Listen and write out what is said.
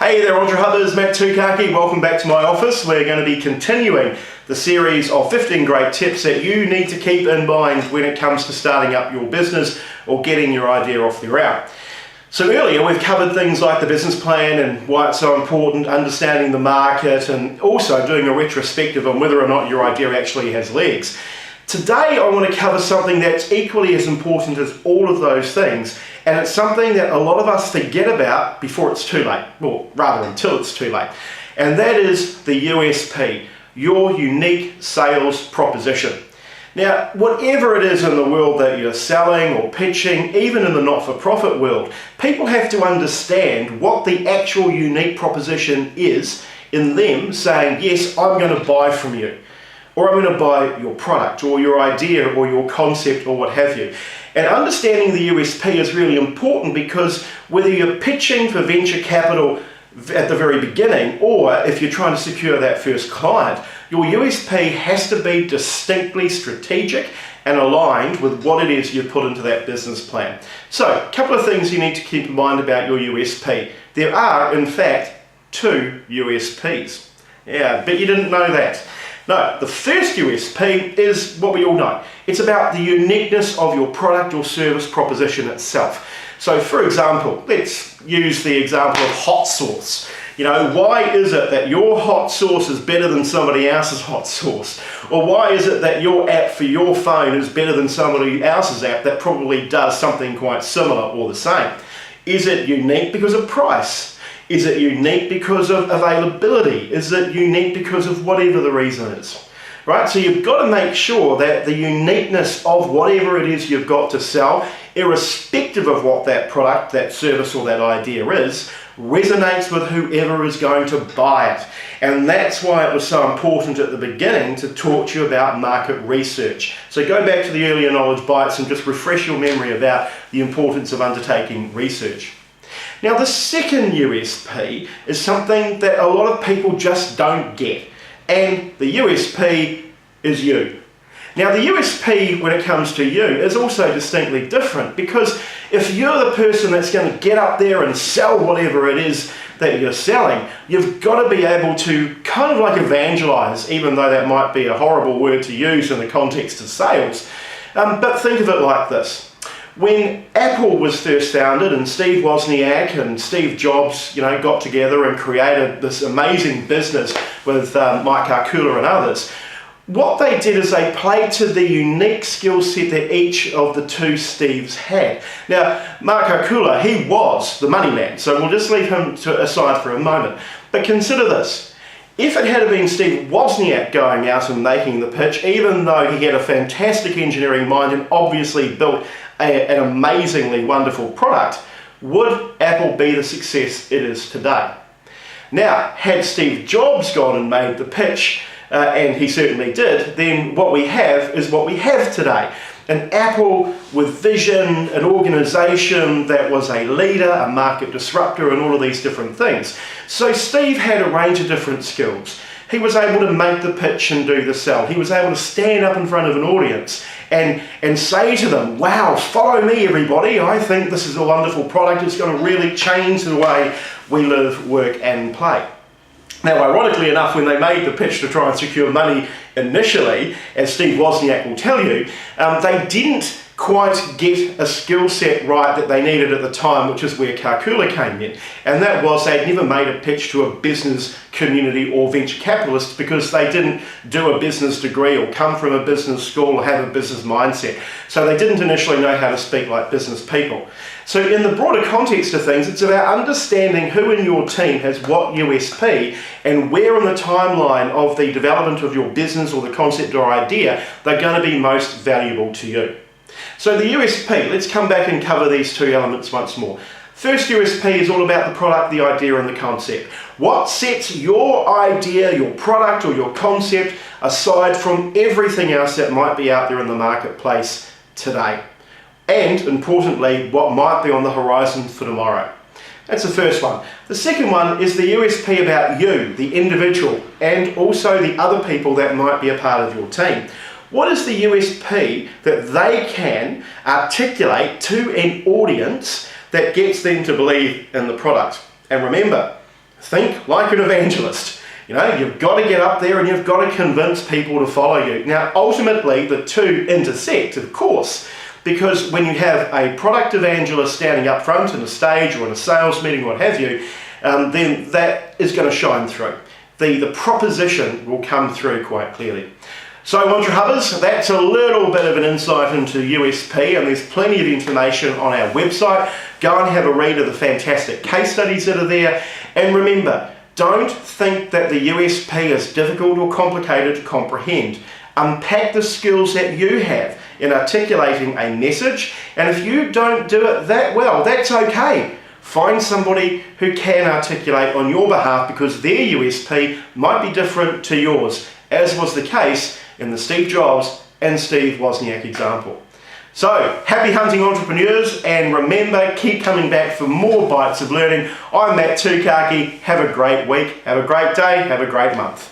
Hey there, Entre Hubbers, Matt Tukaki. Welcome back to my office. We're going to be continuing the series of 15 great tips that you need to keep in mind when it comes to starting up your business or getting your idea off the ground. So earlier we've covered things like the business plan and why it's so important, understanding the market, and also doing a retrospective on whether or not your idea actually has legs. Today I want to cover something that's equally as important as all of those things, and it's something that a lot of us forget about before it's too late, or rather until it's too late, and that is the USP, your unique sales proposition. Now, whatever it is in the world that you're selling or pitching, even in the not-for-profit world, people have to understand what the actual unique proposition is in them saying, yes, I'm going to buy from you, or I'm going to buy your product or your idea or your concept or what have you. And understanding the USP is really important, because whether you're pitching for venture capital at the very beginning or if you're trying to secure that first client, your USP has to be distinctly strategic and aligned with what it is you put into that business plan. So, a couple of things you need to keep in mind about your USP. There are, in fact, 2 USPs. Yeah, I bet you didn't know that. No, the first USP is what we all know. It's about the uniqueness of your product or service proposition itself. So for example, let's use the example of hot sauce. You know, why is it that your hot sauce is better than somebody else's hot sauce? Or why is it that your app for your phone is better than somebody else's app that probably does something quite similar or the same? Is it unique because of price? Is it unique because of availability? Is it unique because of whatever the reason is? Right? So you've got to make sure that the uniqueness of whatever it is you've got to sell, irrespective of what that product, that service or that idea is, resonates with whoever is going to buy it. And that's why it was so important at the beginning to talk to you about market research. So go back to the earlier knowledge bites and just refresh your memory about the importance of undertaking research. Now, the second USP is something that a lot of people just don't get, and the USP is you. Now, the USP when it comes to you is also distinctly different, because if you're the person that's going to get up there and sell whatever it is that you're selling, you've got to be able to kind of like evangelize, even though that might be a horrible word to use in the context of sales. But think of it like this. When Apple was first founded and Steve Wozniak and Steve Jobs, got together and created this amazing business with Mike Arcula and others, what they did is they played to the unique skill set that each of the 2 Steves had. Now, Mark Arcula, he was the money man, so we'll just leave him aside for a moment. But consider this. If it had been Steve Wozniak going out and making the pitch, even though he had a fantastic engineering mind and obviously built an amazingly wonderful product, would Apple be the success it is today? Now, had Steve Jobs gone and made the pitch, and he certainly did, then what we have is what we have today. An Apple with vision, an organization that was a leader, a market disruptor, and all of these different things. So Steve had a range of different skills. He was able to make the pitch and do the sell. He was able to stand up in front of an audience and say to them, wow, follow me everybody, I think this is a wonderful product, it's going to really change the way we live, work and play. Now, ironically enough, when they made the pitch to try and secure money initially, as Steve Wozniak will tell you, they didn't quite get a skill set right that they needed at the time, which is where Arcula came in. And that was they'd never made a pitch to a business community or venture capitalist, because they didn't do a business degree or come from a business school or have a business mindset. So they didn't initially know how to speak like business people. So in the broader context of things, it's about understanding who in your team has what USP and where in the timeline of the development of your business or the concept or idea they're going to be most valuable to you. So the USP, let's come back and cover these 2 elements once more. First USP is all about the product, the idea and the concept. What sets your idea, your product or your concept aside from everything else that might be out there in the marketplace today? And importantly, what might be on the horizon for tomorrow. That's the first one. The second one is the USP about you, the individual, and also the other people that might be a part of your team. What is the USP that they can articulate to an audience that gets them to believe in the product? And remember, think like an evangelist. You know, you've got to get up there and you've got to convince people to follow you. Now, ultimately, the two intersect, of course, because when you have a product evangelist standing up front in a stage or in a sales meeting, what have you, then that is going to shine through. The proposition will come through quite clearly. So, Wantra Hubbers, that's a little bit of an insight into USP, and there's plenty of information on our website. Go and have a read of the fantastic case studies that are there. And remember, don't think that the USP is difficult or complicated to comprehend. Unpack the skills that you have in articulating a message, and if you don't do it that well, that's okay. Find somebody who can articulate on your behalf, because their USP might be different to yours, as was the case in the Steve Jobs and Steve Wozniak example. So, happy hunting, entrepreneurs, and remember, keep coming back for more bites of learning. I'm Matt Tukaki. Have a great week, have a great day, have a great month.